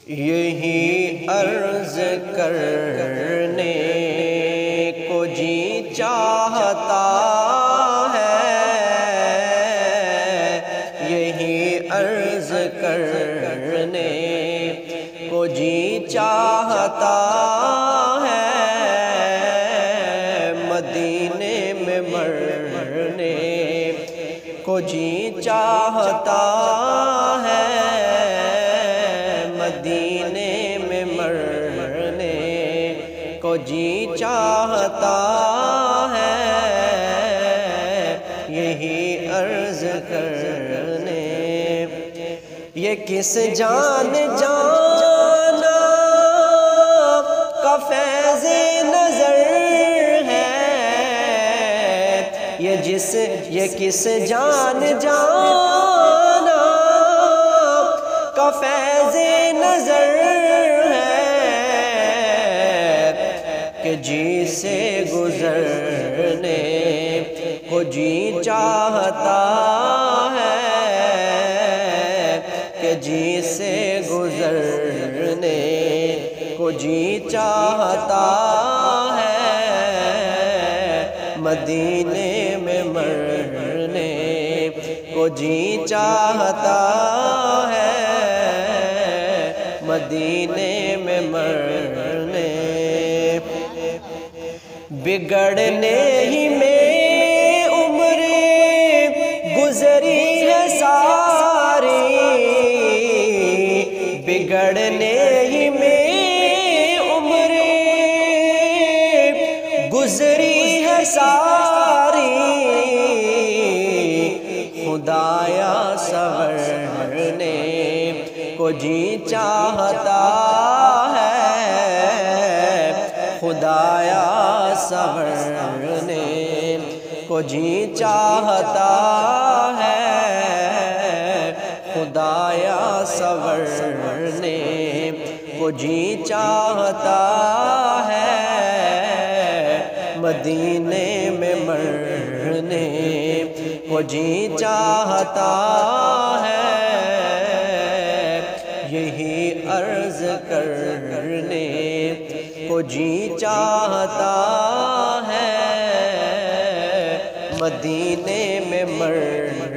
یہی عرض کرنے کو جی چاہتا ہے، یہی عرض کرنے کو جی چاہتا ہے، مدینے میں مرنے کو جی چاہتا ہے، مدینے میں مرنے کو جی چاہتا ہے، یہی عرض کرنے یہ کس جان جانا کا فیض نظر ہے، یہ کس جان جانا کا فیض نظر ہے کہ جی سے گزرنے کو جی چاہتا ہے، کہ جی سے گزرنے کو جی چاہتا ہے، مدینے میں مرنے کو جی چاہتا ہے، مدینے میں مرنے بگڑنے ہی میں عمر گزری ہے ساری، بگڑنے ہی میں عمر گزری ہے ساری، خدایا سنورنے کو جی چاہتا ہے، خدایا سنورنے کو جی چاہتا ہے، خدایا سنورنے کو جی چاہتا ہے، مدینے میں مرنے کو جی چاہتا ہے، یہی عرض کرنے کو جی چاہتا ہے، مدینے میں مرنے